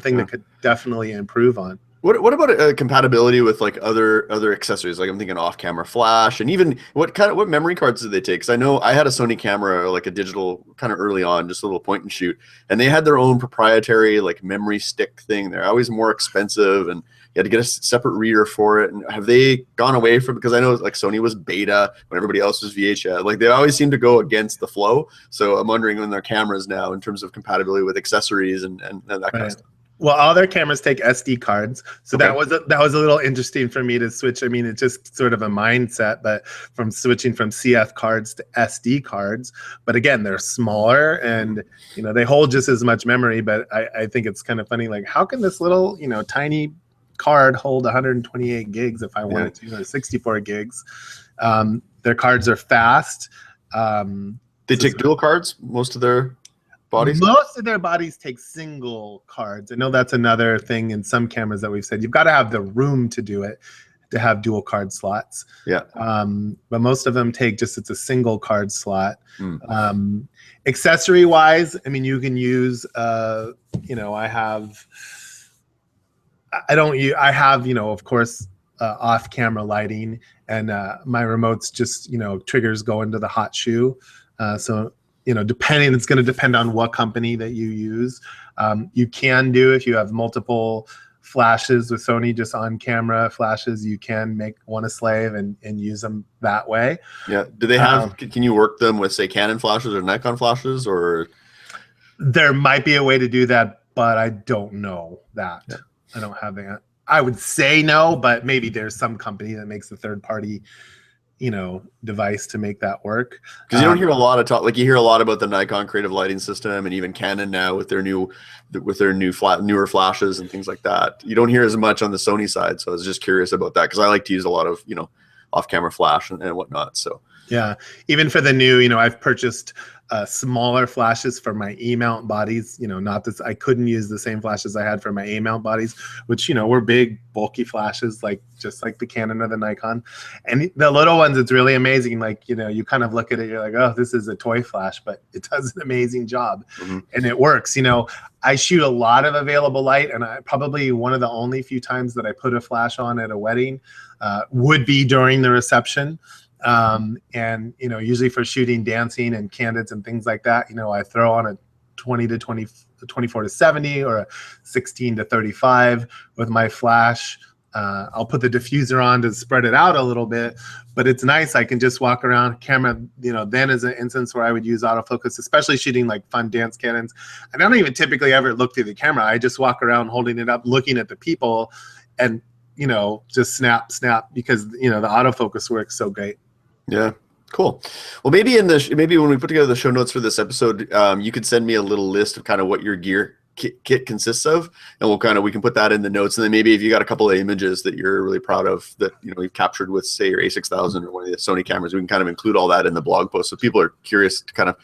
thing that could definitely improve on. What about compatibility with other accessories? Like I'm thinking off-camera flash, and even what memory cards did they take? Because I know I had a Sony camera, like a digital, kind of early on, just a little point and shoot, and they had their own proprietary memory stick thing. They're always more expensive, and you had to get a separate reader for it. And have they gone away from? Because I know Sony was beta when everybody else was VHS. They always seem to go against the flow. So I'm wondering on their cameras now in terms of compatibility with accessories and that kind of stuff. Well, all their cameras take SD cards, so that was a little interesting for me to switch. I mean, it's just sort of a mindset, but from switching from CF cards to SD cards. But again, they're smaller, and they hold just as much memory. But I think it's kind of funny, how can this little tiny card hold 128 gigs if I wanted to, or 64 gigs? Their cards are fast. They take dual cards, most of their bodies? Most of their bodies take single cards. I know that's another thing in some cameras that we've said. You've got to have the room to do it, to have dual card slots. Yeah. But most of them it's a single card slot. Accessory wise, I mean, you can use, I have, of course, off camera lighting, and my remotes just, triggers go into the hot shoe. So, it's going to depend on what company that you use. You can do, if you have multiple flashes with Sony, just on camera flashes, you can make one a slave and use them that way. Yeah. Do they have, can you work them with, say, Canon flashes or Nikon flashes, or? There might be a way to do that, but I don't know that. Yeah. I don't have that. I would say no, but maybe there's some company that makes a third party device to make that work. Because you don't hear a lot of talk. You hear a lot about the Nikon creative lighting system, and even Canon now with their newer flashes and things like that. You don't hear as much on the Sony side, so I was just curious about that, because I like to use a lot of off-camera flash and whatnot. So yeah, even for the new, I've purchased smaller flashes for my E-mount bodies. Not this. I couldn't use the same flashes I had for my A-mount bodies, which were big, bulky flashes, just like the Canon or the Nikon. And the little ones, it's really amazing. You kind of look at it, you're like, oh, this is a toy flash, but it does an amazing job, and it works. I shoot a lot of available light, and I probably one of the only few times that I put a flash on at a wedding would be during the reception. And usually for shooting dancing and candids and things like that, I throw on a 20 to 20, 24 to 70 or a 16 to 35 with my flash. I'll put the diffuser on to spread it out a little bit, but it's nice. I can just walk around camera, then is an instance where I would use autofocus, especially shooting fun dance cannons. And I don't even typically ever look through the camera. I just walk around holding it up, looking at the people, and, just snap, because, the autofocus works so great. Yeah. Cool. Well, maybe when we put together the show notes for this episode, you could send me a little list of kind of what your gear kit consists of, and we can put that in the notes. And then maybe if you got a couple of images that you're really proud of that you've captured with, say, your A6000 or one of the Sony cameras, we can kind of include all that in the blog post, so people are curious to kind of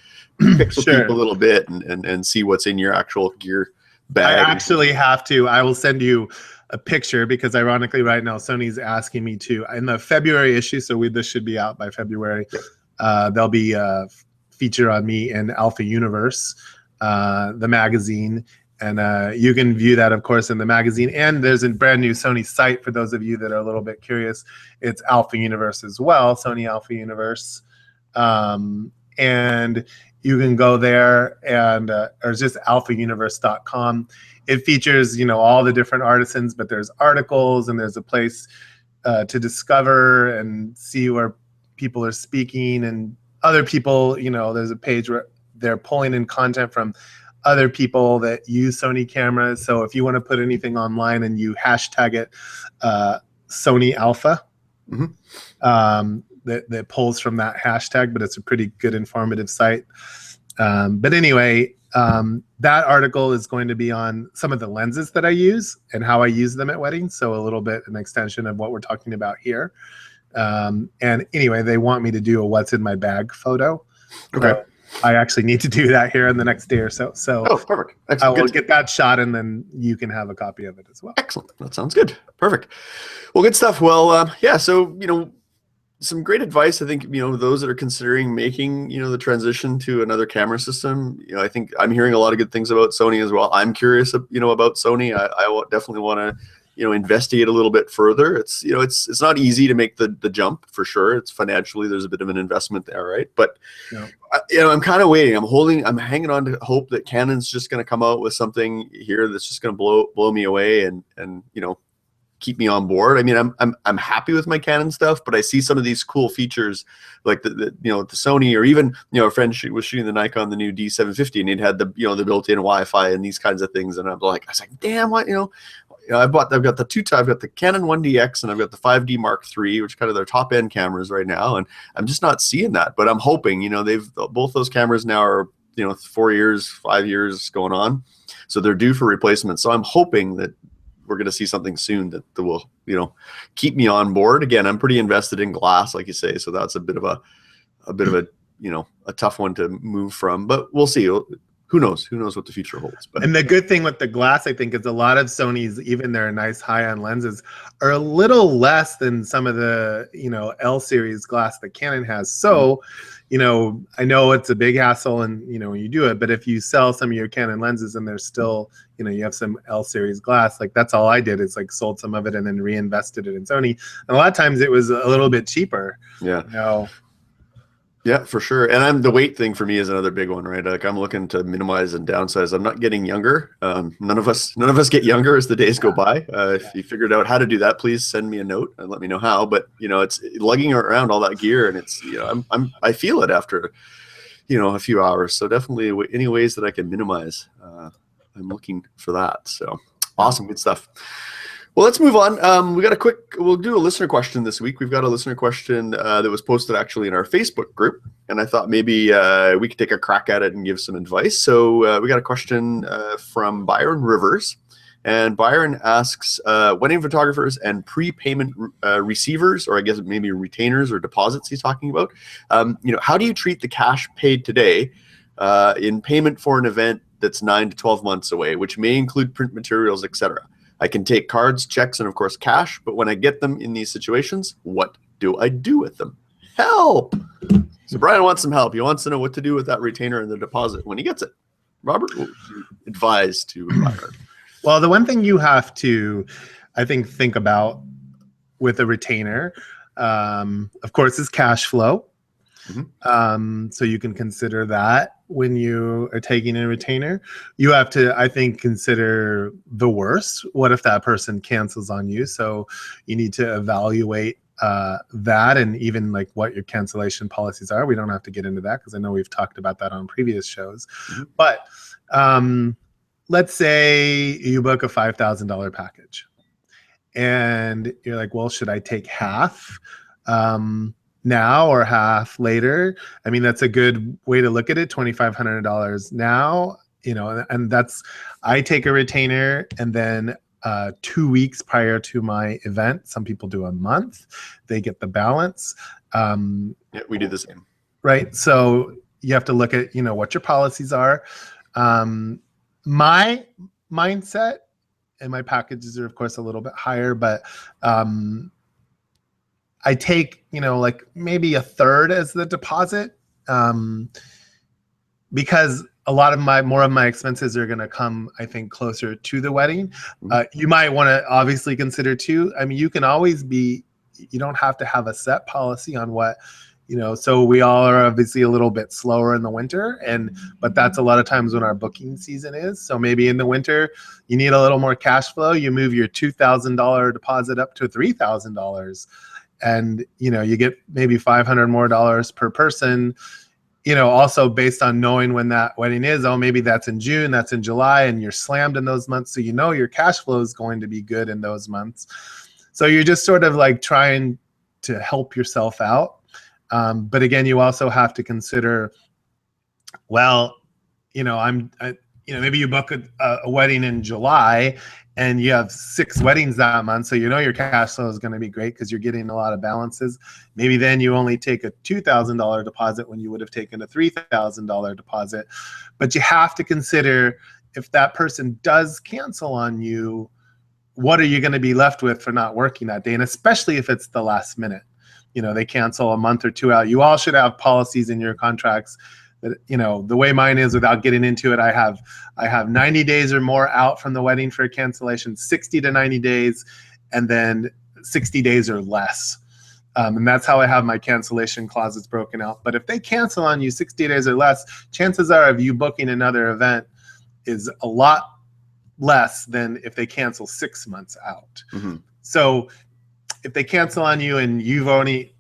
pick the peep a little bit and see what's in your actual gear bag. I actually have to. I will send you a picture, because ironically right now Sony's asking me to, in the February issue, so this should be out by February, there'll be a feature on me in Alpha Universe, the magazine, and you can view that, of course, in the magazine. And there's a brand new Sony site for those of you that are a little bit curious. It's Alpha Universe as well, Sony Alpha Universe, and you can go there, and or just alphauniverse.com. It features, all the different artisans, but there's articles, and there's a place to discover and see where people are speaking, and other people, there's a page where they're pulling in content from other people that use Sony cameras. So if you want to put anything online and you hashtag it Sony Alpha, that pulls from that hashtag, but it's a pretty good informative site. But anyway, that article is going to be on some of the lenses that I use and how I use them at weddings. So a little bit an extension of what we're talking about here. And anyway, they want me to do a what's in my bag photo. Okay. I actually need to do that here in the next day or so. So perfect. Excellent. I will get that shot, and then you can have a copy of it as well. Excellent. That sounds good. Perfect. Well, good stuff. Well, yeah. So, some great advice. I think, those that are considering making, the transition to another camera system, I think I'm hearing a lot of good things about Sony as well. I'm curious, about Sony. I definitely want to, investigate a little bit further. It's, it's not easy to make the jump, for sure. It's financially, there's a bit of an investment there, right? But, I'm kind of waiting. I'm hanging on to hope that Canon's just going to come out with something here that's just going to blow me away and, keep me on board. I mean, I'm happy with my Canon stuff, but I see some of these cool features like the Sony, or even, a friend was shooting the Nikon, the new D750, and it had the, the built-in Wi-Fi and these kinds of things. And I was like, damn, what, I've got the Canon 1DX, and I've got the 5D Mark III, which kind of their top end cameras right now. And I'm just not seeing that, but I'm hoping, both those cameras now are, 4 years, 5 years going on. So they're due for replacement. So I'm hoping that we're going to see something soon that will, keep me on board. Again, I'm pretty invested in glass, like you say. So that's a bit of a, a tough one to move from, but we'll see. Who knows? Who knows what the future holds? But. And the good thing with the glass, I think, is a lot of Sony's, even their nice high-end lenses, are a little less than some of the, L series glass that Canon has. So, I know it's a big hassle, and when you do it, but if you sell some of your Canon lenses and there's still, you have some L series glass, like that's all I did is like sold some of it and then reinvested it in Sony. And a lot of times it was a little bit cheaper. Yeah. Yeah, for sure. And the weight thing for me is another big one, right? Like I'm looking to minimize and downsize. I'm not getting younger. None of us get younger as the days go by. If you figured out how to do that, please send me a note and let me know how. But it's lugging around all that gear, and it's I feel it after a few hours. So definitely any ways that I can minimize, I'm looking for that. So awesome, good stuff. Well, let's move on. We'll do a listener question this week. We've got a listener question that was posted actually in our Facebook group, and I thought maybe we could take a crack at it and give some advice. So we got a question from Byron Rivers, and Byron asks, wedding photographers and prepayment receivers, or I guess maybe retainers or deposits he's talking about, how do you treat the cash paid today in payment for an event that's 9 to 12 months away, which may include print materials, etc.? I can take cards, checks, and of course cash, but when I get them in these situations, what do I do with them? Help! So Brian wants some help. He wants to know what to do with that retainer and the deposit when he gets it. Robert, what would you advise to Byron? Well, the one thing you have to, I think about with a retainer, of course, is cash flow. So you can consider that when you are taking a retainer. You have to, I think, consider the worst. What if that person cancels on you? So you need to evaluate that, and even like what your cancellation policies are. We don't have to get into that because I know we've talked about that on previous shows. But let's say you book a $5,000 package and you're like, well, should I take half now or half later? I mean, that's a good way to look at it. $2,500 now and that's, I take a retainer, and then 2 weeks prior to my event, some people do a month, they get the balance. Yeah, we do the same. Right. So you have to look at, what your policies are. My mindset, and my packages are of course a little bit higher, but I take, like maybe a third as the deposit, because a lot of more of my expenses are going to come, I think, closer to the wedding. You might want to obviously consider too. I mean, you can always you don't have to have a set policy on what, so we all are obviously a little bit slower in the winter, but that's a lot of times when our booking season is. So maybe in the winter, you need a little more cash flow. You move your $2,000 deposit up to $3,000, and, you get maybe $500 more per person. Also based on knowing when that wedding is, maybe that's in June, that's in July, and you're slammed in those months. So your cash flow is going to be good in those months. So you're just sort of like trying to help yourself out. But again, you also have to consider, well, maybe you book a wedding in July and you have 6 weddings that month. So your cash flow is going to be great because you're getting a lot of balances. Maybe then you only take a $2,000 deposit when you would have taken a $3,000 deposit. But you have to consider, if that person does cancel on you, what are you going to be left with for not working that day? And especially if it's the last minute, they cancel a month or 2 out. You all should have policies in your contracts that, the way mine is, without getting into it, I have 90 days or more out from the wedding for a cancellation, 60 to 90 days, and then 60 days or less. And that's how I have my cancellation clauses broken out. But if they cancel on you 60 days or less, chances are of you booking another event is a lot less than if they cancel 6 months out. So if they cancel on you and you've only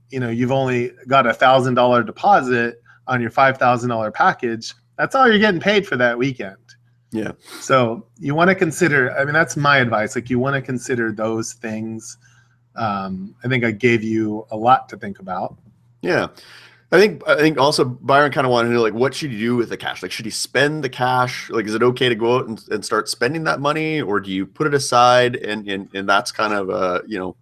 got $1,000 deposit on your $5,000 package, that's all you're getting paid for that weekend. Yeah. So you want to consider, that's my advice. Like, you want to consider those things. I think I gave you a lot to think about. Yeah. I think also Byron kind of wanted to know, like, what should he do with the cash? Like, should he spend the cash? Like, is it okay to go out and start spending that money, or do you put it aside and that's kind of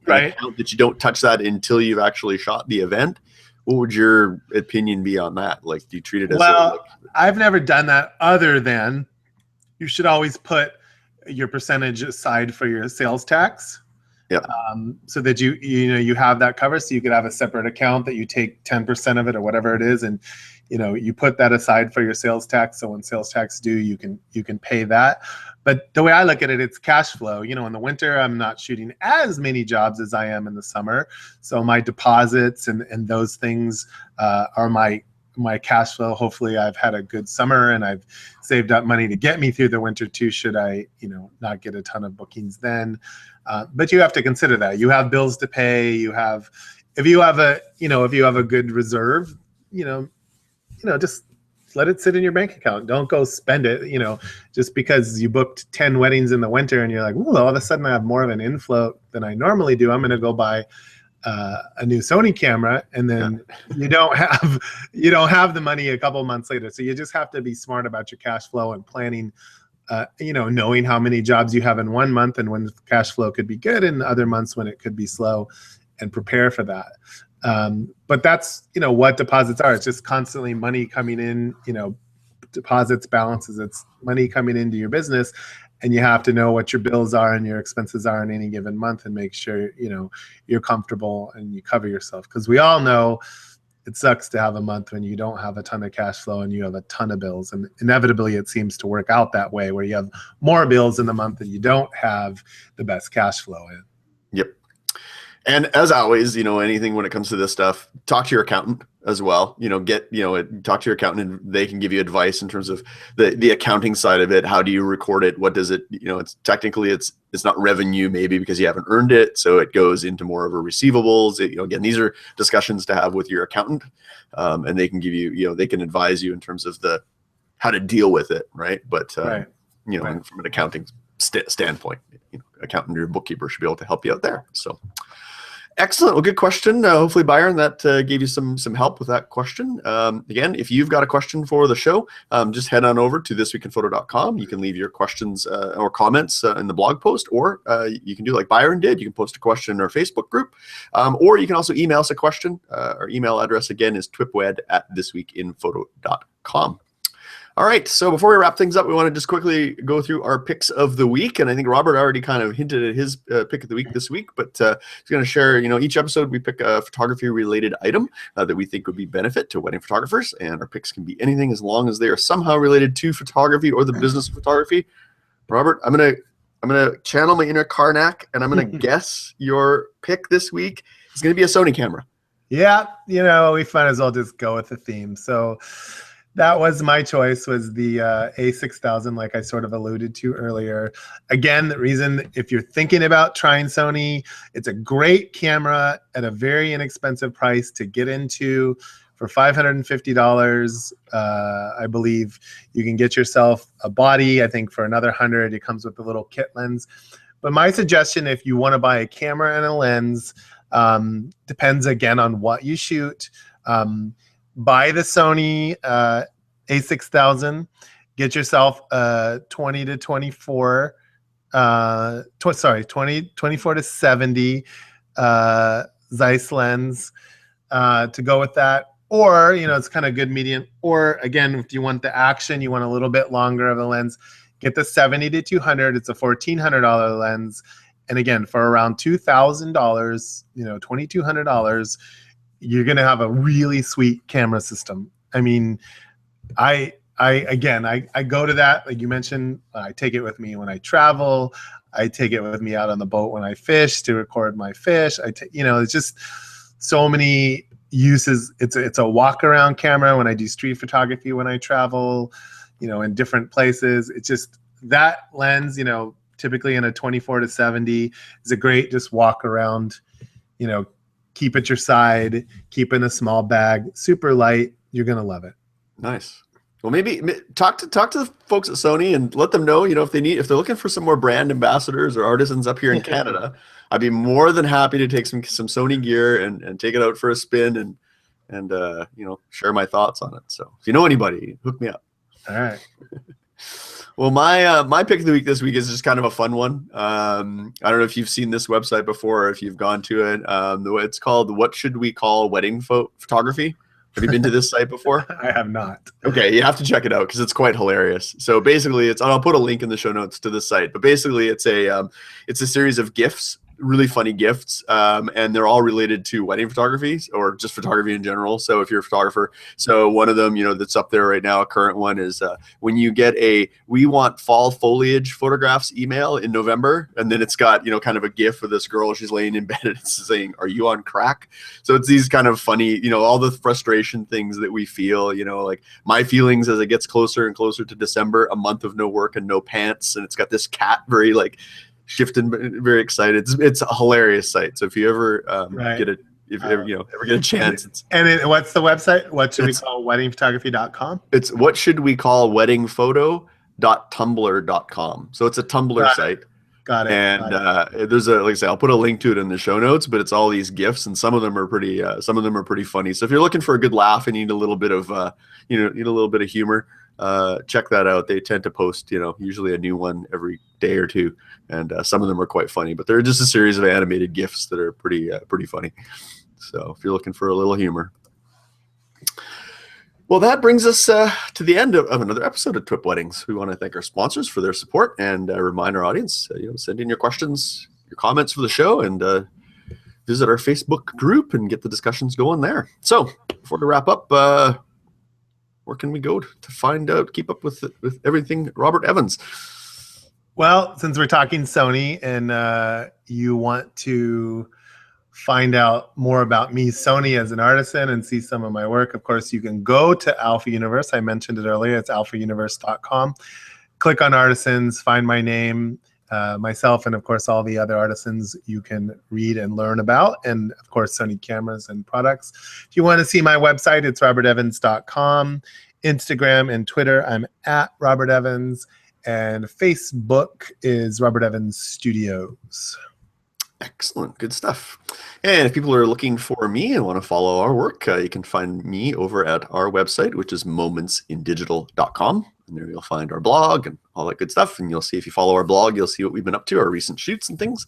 right, an account that you don't touch that until you've actually shot the event? What would your opinion be on that? Like, do you treat it as I've never done that, other than you should always put your percentage aside for your sales tax. Yeah. So that you have that covered, so you could have a separate account that you take 10% of it or whatever it is, and you put that aside for your sales tax. So when sales tax due, you can pay that. But the way I look at it, it's cash flow. In the winter, I'm not shooting as many jobs as I am in the summer, so my deposits and those things are my cash flow. Hopefully I've had a good summer and I've saved up money to get me through the winter too, should I not get a ton of bookings then. But you have to consider that you have bills to pay. If you have a good reserve, just let it sit in your bank account. Don't go spend it, just because you booked 10 weddings in the winter and you're like, ooh, all of a sudden I have more of an inflow than I normally do. I'm going to go buy a new Sony camera, and then you don't have the money a couple months later. So you just have to be smart about your cash flow and planning, knowing how many jobs you have in one month and when cash flow could be good and other months when it could be slow, and prepare for that. But that's, what deposits are. It's just constantly money coming in, deposits, balances, it's money coming into your business. And you have to know what your bills are and your expenses are in any given month, and make sure, you're comfortable and you cover yourself. Because we all know it sucks to have a month when you don't have a ton of cash flow and you have a ton of bills. And inevitably it seems to work out that way, where you have more bills in the month and you don't have the best cash flow in. Yep. And as always, anything when it comes to this stuff, talk to your accountant as well. Talk to your accountant, and they can give you advice in terms of the accounting side of it. How do you record it? What does it, it's technically it's not revenue maybe because you haven't earned it. So it goes into more of a receivables. Again, these are discussions to have with your accountant, and they can give you, they can advise you in terms of how to deal with it. Right. But, right. And from an accounting standpoint, accountant or bookkeeper should be able to help you out there. So Excellent. Well, good question. Hopefully, Byron, that gave you some help with that question. Again, if you've got a question for the show, just head on over to thisweekinphoto.com. You can leave your questions or comments in the blog post, or you can do like Byron did. You can post a question in our Facebook group, or you can also email us a question. Our email address, again, is twipwed@thisweekinphoto.com. All right, so before we wrap things up, we want to just quickly go through our picks of the week, and I think Robert already kind of hinted at his pick of the week this week, but he's going to share, each episode we pick a photography-related item that we think would be benefit to wedding photographers, and our picks can be anything as long as they are somehow related to photography or the business of photography. Robert, I'm gonna channel my inner Karnak, and I'm gonna guess your pick this week is going to be a Sony camera. Yeah, we might as well just go with the theme. So that was my choice, was the A6000, like I sort of alluded to earlier. Again, the reason, if you're thinking about trying Sony, it's a great camera at a very inexpensive price to get into. For $550, I believe you can get yourself a body. I think for another $100, it comes with a little kit lens. But my suggestion, if you want to buy a camera and a lens, depends again on what you shoot. Buy the Sony A6000. Get yourself a 20 to 24, 24 to 70 Zeiss lens to go with that. Or, it's kind of good medium. Or again, if you want the action, you want a little bit longer of a lens, get the 70 to 200. It's a $1,400 lens. And again, for around $2,000, $2,200, you're going to have a really sweet camera system. I mean, I go to that, like you mentioned, I take it with me when I travel. I take it with me out on the boat when I fish to record my fish. It's just so many uses. It's a walk around camera when I do street photography, when I travel, in different places. It's just that lens, typically in a 24 to 70 is a great just walk around, keep at your side, keep in a small bag, super light. You're going to love it. Nice. Well, maybe talk to the folks at Sony and let them know, if they're looking for some more brand ambassadors or artisans up here in Canada, I'd be more than happy to take some Sony gear and take it out for a spin and share my thoughts on it. So if you know anybody, hook me up. All right. Well, my pick of the week this week is just kind of a fun one. I don't know if you've seen this website before or if you've gone to it. It's called What Should We Call Wedding Photography? Have you been to this site before? I have not. Okay, you have to check it out because it's quite hilarious. So basically, I'll put a link in the show notes to this site. But basically, it's a series of GIFs, really funny gifts, and they're all related to wedding photography or just photography in general. So if you're a photographer, so one of them, that's up there right now, a current one is when you get we want fall foliage photographs email in November, and then it's got, kind of a gif of this girl, she's laying in bed and it's saying, "Are you on crack?" So it's these kind of funny, all the frustration things that we feel, like my feelings as it gets closer and closer to December, a month of no work and no pants, and it's got this cat very shifting, very excited. It's a hilarious site. So if you ever ever get a chance, what's the website? What should we call weddingphotography.com? It's what should we call weddingphoto.tumblr.com. So it's a Tumblr site. Got it. And there's like I say, I'll put a link to it in the show notes, but it's all these GIFs, and some of them are pretty funny. So if you're looking for a good laugh and need a little bit of humor, check that out. They tend to post, usually a new one every day or two, and some of them are quite funny. But they're just a series of animated GIFs that are pretty funny. So if you're looking for a little humor. Well, that brings us to the end of another episode of TWiP Weddings. We want to thank our sponsors for their support and remind our audience, send in your questions, your comments for the show, and visit our Facebook group and get the discussions going there. So before we wrap up, where can we go to find out, keep up with everything Robert Evans? Well, since we're talking Sony and you want to find out more about me, Sony, as an artisan and see some of my work, of course, you can go to Alpha Universe. I mentioned it earlier. It's alphauniverse.com. Click on artisans, find my name, myself, and of course, all the other artisans you can read and learn about, and of course, Sony cameras and products. If you want to see my website, it's robertevans.com. Instagram and Twitter, I'm at Robert Evans, and Facebook is Robert Evans Studios. Excellent. Good stuff. And if people are looking for me and want to follow our work, you can find me over at our website, which is momentsindigital.com. And there you'll find our blog and all that good stuff. And you'll see, if you follow our blog, you'll see what we've been up to, our recent shoots and things.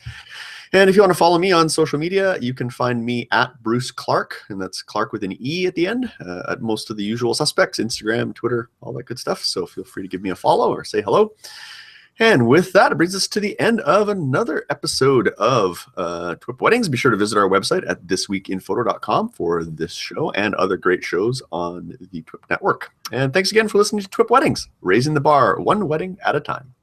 And if you want to follow me on social media, you can find me at Bruce Clark, and that's Clark with an E at the end, at most of the usual suspects, Instagram, Twitter, all that good stuff. So feel free to give me a follow or say hello. And with that, it brings us to the end of another episode of TWiP Weddings. Be sure to visit our website at thisweekinphoto.com for this show and other great shows on the TWiP network. And thanks again for listening to TWiP Weddings, raising the bar one wedding at a time.